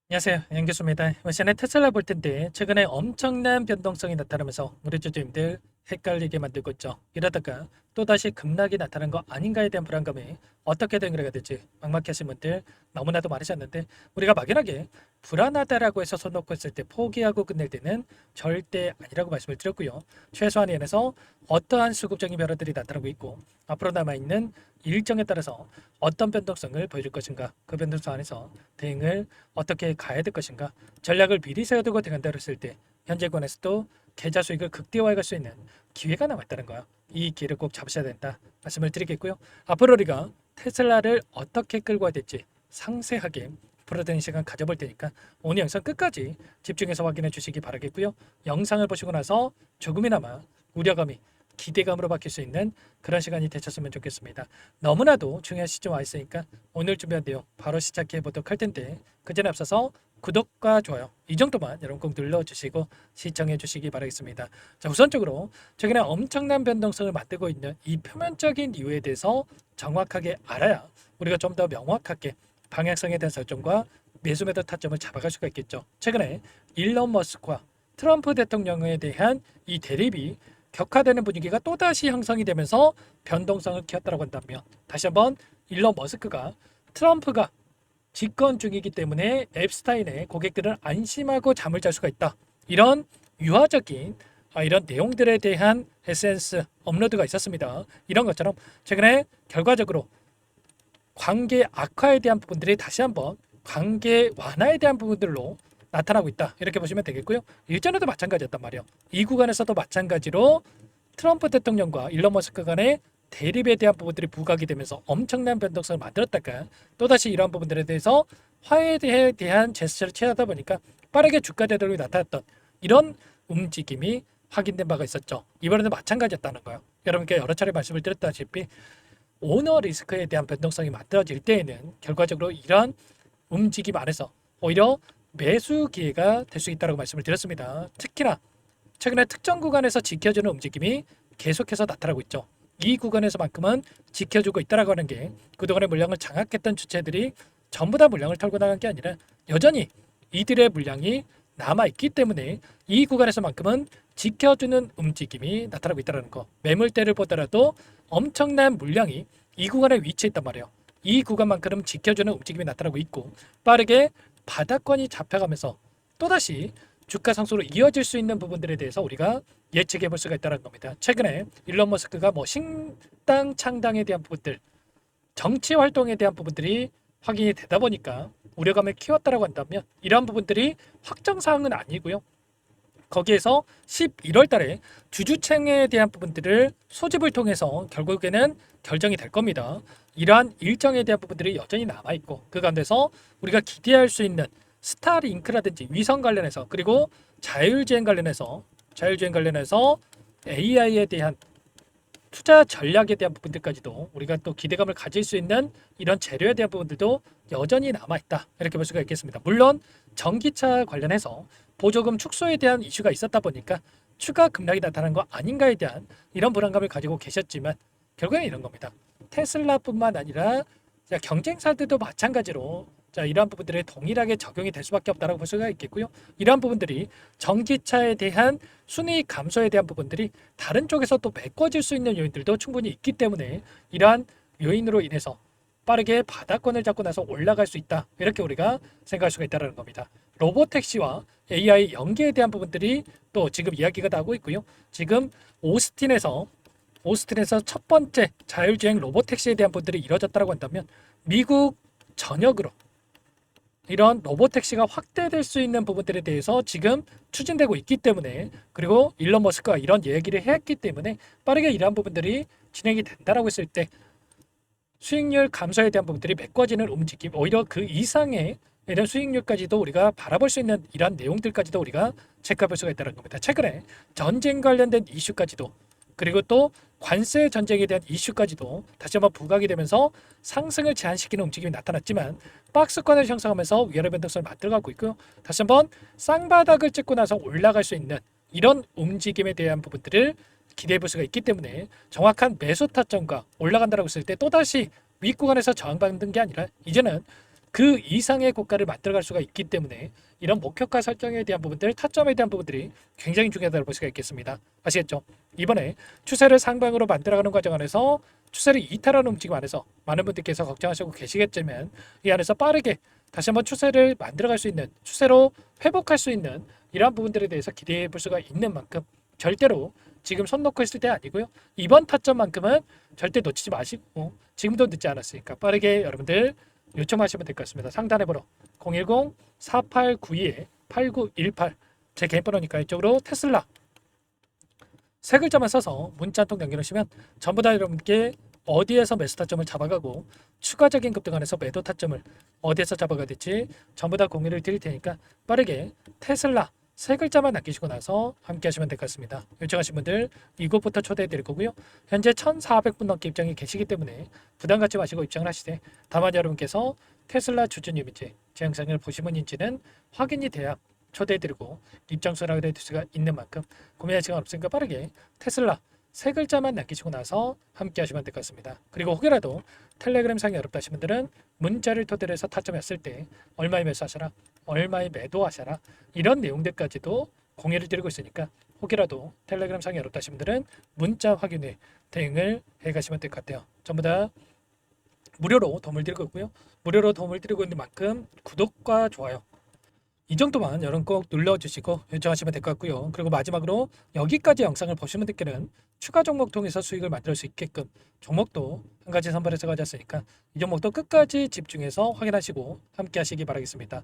안녕하세요. 양교수입니다. 이번 시간에 테슬라 볼 텐데 최근에 엄청난 변동성이 나타나면서 우리 주주님들 헷갈리게 만들고 있죠. 이러다가 또다시 급락이 나타난 거 아닌가에 대한 불안감이 어떻게 대응을 해야 될지 막막하신 분들 너무나도 많으셨는데, 우리가 막연하게 불안하다라고 해서 손 놓고 있을 때 포기하고 끝낼 때는 절대 아니라고 말씀을 드렸고요. 최소한 연에서 어떠한 수급적인 변화들이 나타나고 있고 앞으로 남아있는 일정에 따라서 어떤 변동성을 보여줄 것인가, 그 변동성 안에서 대응을 어떻게 가야 될 것인가, 전략을 미리 세워두고 대응한다고 했을 때 현재권에서도 계좌 수익을 극대화할 수 있는 기회가 남아있다는 거야. 이 기회를 꼭 잡으셔야 된다 말씀을 드리겠고요. 앞으로 우리가 테슬라를 어떻게 끌고 와야 될지 상세하게 풀어드리는 시간 가져볼 테니까 오늘 영상 끝까지 집중해서 확인해 주시기 바라겠고요. 영상을 보시고 나서 조금이나마 우려감이 기대감으로 바뀔 수 있는 그런 시간이 되셨으면 좋겠습니다. 너무나도 중요한 시점 와 있으니까 오늘 준비한 내용 바로 시작해 보도록 할 텐데, 그 전에 앞서서 구독과 좋아요 이 정도만 여러분 꼭 눌러주시고 시청해 주시기 바라겠습니다. 자, 우선적으로 최근에 엄청난 변동성을 맞대고 있는 이 표면적인 이유에 대해서 정확하게 알아야 우리가 좀 더 명확하게 방향성에 대한 설정과 매수 매도 타점을 잡아갈 수가 있겠죠. 최근에 일론 머스크와 트럼프 대통령에 대한 이 대립이 격화되는 분위기가 또다시 형성이 되면서 변동성을 키웠다고 한다면, 다시 한번 일론 머스크가 트럼프가 집권 중이기 때문에 앱스타인의 고객들은 안심하고 잠을 잘 수가 있다, 이런 유화적인 이런 내용들에 대한 SNS 업로드가 있었습니다. 이런 것처럼 최근에 결과적으로 관계 악화에 대한 부분들이 다시 한번 관계 완화에 대한 부분들로 나타나고 있다, 이렇게 보시면 되겠고요. 일전에도 마찬가지였단 말이에요. 이 구간에서도 마찬가지로 트럼프 대통령과 일론 머스크 간의 대립에 대한 부분들이 부각이 되면서 엄청난 변동성을 만들었다가 또다시 이러한 부분들에 대해서 화해에 대한 제스처를 취하다 보니까 빠르게 주가 대등이 나타났던 이런 움직임이 확인된 바가 있었죠. 이번에도 마찬가지였다는 거예요. 여러분께 여러 차례 말씀을 드렸다시피 오너 리스크에 대한 변동성이 만들어질 때에는 결과적으로 이러한 움직임 안에서 오히려 매수 기회가 될 수 있다고 말씀을 드렸습니다. 특히나 최근에 특정 구간에서 지켜주는 움직임이 계속해서 나타나고 있죠. 이 구간에서만큼은 지켜주고 있다라고 하는 게 그동안의 물량을 장악했던 주체들이 전부 다 물량을 털고 나간 게 아니라 여전히 이들의 물량이 남아있기 때문에 이 구간에서만큼은 지켜주는 움직임이 나타나고 있다는 거. 매물대를 보더라도 엄청난 물량이 이 구간에 위치해 있단 말이에요. 이 구간만큼 지켜주는 움직임이 나타나고 있고 빠르게 바닥권이 잡혀가면서 또다시 주가 상승으로 이어질 수 있는 부분들에 대해서 우리가 예측해 볼 수가 있다는 겁니다. 최근에 일론 머스크가 뭐 신당 창당에 대한 부분들, 정치 활동에 대한 부분들이 확인이 되다 보니까 우려감을 키웠다라고 한다면 이러한 부분들이 확정 사항은 아니고요. 거기에서 11월 달에 주주총회에 대한 부분들을 소집을 통해서 결국에는 결정이 될 겁니다. 이러한 일정에 대한 부분들이 여전히 남아있고 그 가운데서 우리가 기대할 수 있는 스타링크라든지 위성 관련해서, 그리고 자율주행 관련해서 AI에 대한 투자 전략에 대한 부분들까지도 우리가 또 기대감을 가질 수 있는 이런 재료에 대한 부분들도 여전히 남아있다, 이렇게 볼 수가 있겠습니다. 물론 전기차 관련해서 보조금 축소에 대한 이슈가 있었다 보니까 추가 급락이 나타난 거 아닌가에 대한 이런 불안감을 가지고 계셨지만 결국에는 이런 겁니다. 테슬라뿐만 아니라 경쟁사들도 마찬가지로 이러한 부분들에 동일하게 적용이 될 수밖에 없다고 볼 수가 있겠고요. 이러한 부분들이 전기차에 대한 순이익 감소에 대한 부분들이 다른 쪽에서 또 메꿔질 수 있는 요인들도 충분히 있기 때문에 이러한 요인으로 인해서 빠르게 바닥권을 잡고 나서 올라갈 수 있다, 이렇게 우리가 생각할 수가 있다는 겁니다. 로보택시와 AI 연계에 대한 부분들이 또 지금 이야기가 나오고 있고요. 지금 오스틴에서 첫 번째 자율주행 로보택시에 대한 부분들이 이루어졌다고 한다면 미국 전역으로 이런 로보택시가 확대될 수 있는 부분들에 대해서 지금 추진되고 있기 때문에, 그리고 일론 머스크가 이런 얘기를 했기 때문에 빠르게 이러한 부분들이 진행이 된다라고 했을 때 수익률 감소에 대한 부분들이 메꿔지는 움직임, 오히려 그 이상의 이런 수익률까지도 우리가 바라볼 수 있는 이러한 내용들까지도 우리가 체크해 볼 수가 있다는 겁니다. 최근에 전쟁 관련된 이슈까지도, 그리고 또 관세 전쟁에 대한 이슈까지도 다시 한번 부각이 되면서 상승을 제한시키는 움직임이 나타났지만 박스권을 형성하면서 위아래 변동성을 만들어가고 있고요. 다시 한번 쌍바닥을 찍고 나서 올라갈 수 있는 이런 움직임에 대한 부분들을 기대해 볼 수가 있기 때문에 정확한 매수 타점과 올라간다고 했을 때 또다시 윗구간에서 저항받는 게 아니라 이제는 그 이상의 고가를 만들어갈 수가 있기 때문에 이런 목표가 설정에 대한 부분들, 타점에 대한 부분들이 굉장히 중요하다고 볼 수가 있겠습니다. 아시겠죠? 이번에 추세를 상방으로 만들어가는 과정 안에서 추세를 이탈하는 움직임 안에서 많은 분들께서 걱정하시고 계시겠지만 이 안에서 빠르게 다시 한번 추세를 만들어갈 수 있는, 추세로 회복할 수 있는 이러한 부분들에 대해서 기대해 볼 수가 있는 만큼 절대로 지금 손 놓고 있을 때 아니고요. 이번 타점만큼은 절대 놓치지 마시고 지금도 늦지 않았으니까 빠르게 여러분들 요청하시면 될 것 같습니다. 상단에 번호 010-4892-8918 제 개인 번호니까 이쪽으로 테슬라 세 글자만 써서 문자 한 통 남겨놓으시면 전부 다 여러분께 어디에서 매수 타점을 잡아가고 추가적인 급등 안에서 매도 타점을 어디에서 잡아가야 될지 전부 다 공유를 드릴 테니까 빠르게 테슬라 세 글자만 남기시고 나서 함께 하시면 될 것 같습니다. 요청하신 분들 이곳부터 초대해 드릴 거고요. 현재 1,400분 넘게 입장이 계시기 때문에 부담 갖지 마시고 입장을 하시되 다만 여러분께서 테슬라 주주님인지 제 영상을 보신 분인지는 확인이 돼야 초대해 드리고 입장 수락을 해둘 수가 있는 만큼 고민할 시간 없으니까 빠르게 테슬라 세 글자만 남기시고 나서 함께 하시면 될 것 같습니다. 그리고 혹여라도 텔레그램 상이 어렵다 하신 분들은 문자를 토대로 해서 타점했을 때 얼마에 매수하셔라, 얼마에 매도하셔라 이런 내용들까지도 공유를 드리고 있으니까 혹이라도 텔레그램 상이 어렵다 하신 분들은 문자 확인 후에 대응을 해가시면 될 것 같아요. 전부 다 무료로 도움을 드리고 있고요. 무료로 도움을 드리고 있는 만큼 구독과 좋아요 이 정도만 여러분 꼭 눌러주시고 요청하시면 될 것 같고요. 그리고 마지막으로 여기까지 영상을 보시는 분들께는 추가 종목 통해서 수익을 만들 수 있게끔 종목도 한 가지 선발해서 가졌으니까 이 종목도 끝까지 집중해서 확인하시고 함께 하시기 바라겠습니다.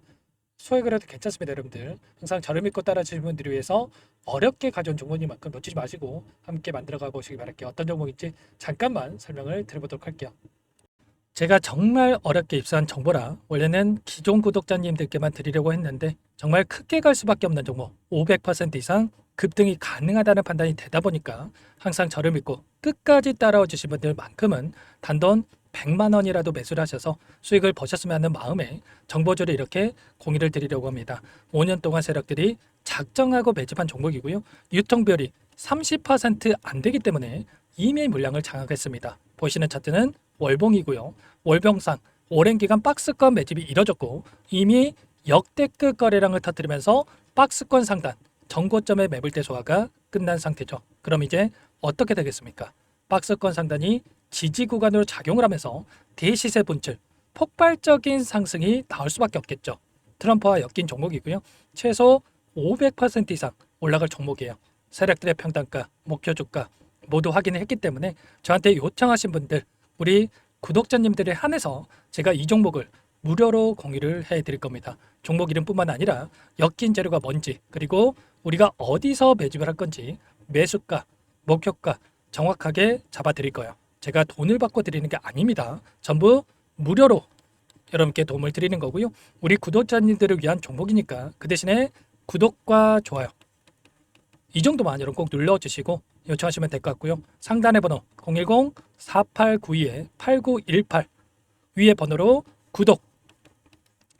소액을 해도 괜찮습니다. 여러분들 항상 저를 믿고 따라주시는 분들을 위해서 어렵게 가져온 종목이만큼 놓치지 마시고 함께 만들어가 보시기 바랄게요. 어떤 종목인지 잠깐만 설명을 드려보도록 할게요. 제가 정말 어렵게 입수한 정보라 원래는 기존 구독자님들께만 드리려고 했는데 정말 크게 갈 수밖에 없는 종목 500% 이상 급등이 가능하다는 판단이 되다 보니까 항상 저를 믿고 끝까지 따라와 주신 분들만큼은 단돈 100만 원이라도 매수를 하셔서 수익을 보셨으면 하는 마음에 정보주를 이렇게 공유를 드리려고 합니다. 5년 동안 세력들이 작정하고 매집한 종목이고요. 유통비율이 30%안 되기 때문에 이미 물량을 장악했습니다. 보시는 차트는 월봉이고요. 월봉상 오랜 기간 박스권 매집이 이뤄졌고 이미 역대급 거래량을 터뜨리면서 박스권 상단 정고점의 매물대 소화가 끝난 상태죠. 그럼 이제 어떻게 되겠습니까? 박스권 상단이 지지 구간으로 작용을 하면서 대시세 분출, 폭발적인 상승이 나올 수밖에 없겠죠. 트럼프와 엮인 종목이고요. 최소 500% 이상 올라갈 종목이에요. 세력들의 평단가, 목표 주가 모두 확인을 했기 때문에 저한테 요청하신 분들 우리 구독자님들에 한해서 제가 이 종목을 무료로 공유를 해드릴 겁니다. 종목 이름뿐만 아니라 엮인 재료가 뭔지 그리고 우리가 어디서 매집을 할 건지 매수가, 목표가 정확하게 잡아드릴 거예요. 제가 돈을 받고 드리는 게 아닙니다. 전부 무료로 여러분께 도움을 드리는 거고요. 우리 구독자님들을 위한 종목이니까 그 대신에 구독과 좋아요 이 정도만 여러분 꼭 눌러주시고 요청하시면 될 것 같고요. 상단의 번호 010-4892-8918 위에 번호로 구독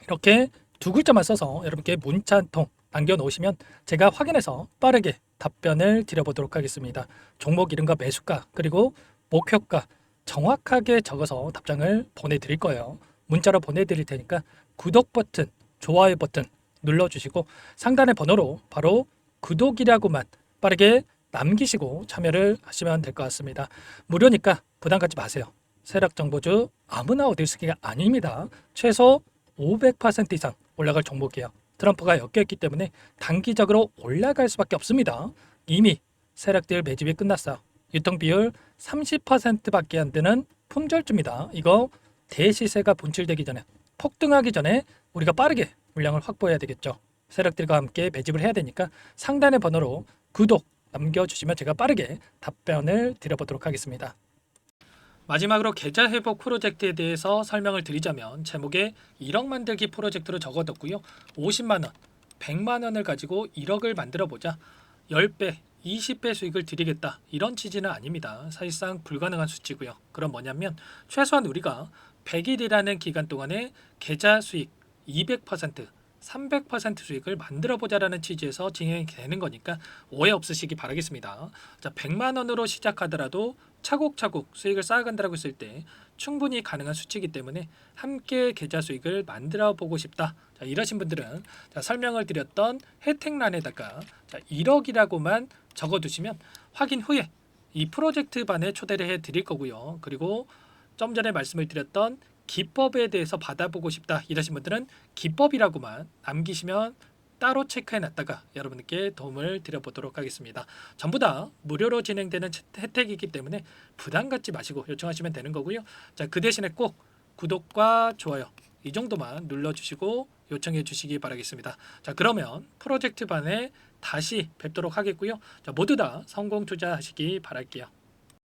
이렇게 두 글자만 써서 여러분께 문자 한 통 남겨놓으시면 제가 확인해서 빠르게 답변을 드려보도록 하겠습니다. 종목 이름과 매수가 그리고 목표가 정확하게 적어서 답장을 보내드릴 거예요. 문자로 보내드릴 테니까 구독 버튼, 좋아요 버튼 눌러주시고 상단의 번호로 바로 구독이라고만 빠르게 남기시고 참여를 하시면 될 것 같습니다. 무료니까 부담 갖지 마세요. 세력 정보주 아무나 얻을 수 있는 게 아닙니다. 최소 500% 이상 올라갈 종목이에요. 트럼프가 엮여있기 때문에 단기적으로 올라갈 수밖에 없습니다. 이미 세력들 매집이 끝났어요. 유통비율 30%밖에 안 되는 품절주입니다. 이거 대시세가 분출되기 전에 폭등하기 전에 우리가 빠르게 물량을 확보해야 되겠죠. 세력들과 함께 매집을 해야 되니까 상단의 번호로 구독 남겨주시면 제가 빠르게 답변을 드려보도록 하겠습니다. 마지막으로 계좌 회복 프로젝트에 대해서 설명을 드리자면 제목에 1억 만들기 프로젝트로 적어뒀고요. 50만 원, 100만 원을 가지고 1억을 만들어 보자. 10배, 20배 수익을 드리겠다. 이런 취지는 아닙니다. 사실상 불가능한 수치고요. 그럼 뭐냐면 최소한 우리가 100일이라는 기간 동안에 계좌 수익 200%, 300% 수익을 만들어 보자라는 취지에서 진행이 되는 거니까 오해 없으시기 바라겠습니다. 자, 100만 원으로 시작하더라도 차곡차곡 수익을 쌓아간다고 했을 때 충분히 가능한 수치이기 때문에 함께 계좌 수익을 만들어 보고 싶다. 자, 이러신 분들은 자, 설명을 드렸던 혜택란에다가 자, 1억이라고만 적어두시면 확인 후에 이 프로젝트 반에 초대를 해 드릴 거고요. 그리고 좀 전에 말씀을 드렸던 기법에 대해서 받아보고 싶다 이러신 분들은 기법이라고만 남기시면 따로 체크해 놨다가 여러분께 도움을 드려보도록 하겠습니다. 전부 다 무료로 진행되는 혜택이기 때문에 부담 갖지 마시고 요청하시면 되는 거고요. 자, 그 대신에 꼭 구독과 좋아요 이 정도만 눌러주시고 요청해 주시기 바라겠습니다. 자, 그러면 프로젝트 반에 다시 뵙도록 하겠고요. 자, 모두 다 성공 투자하시기 바랄게요.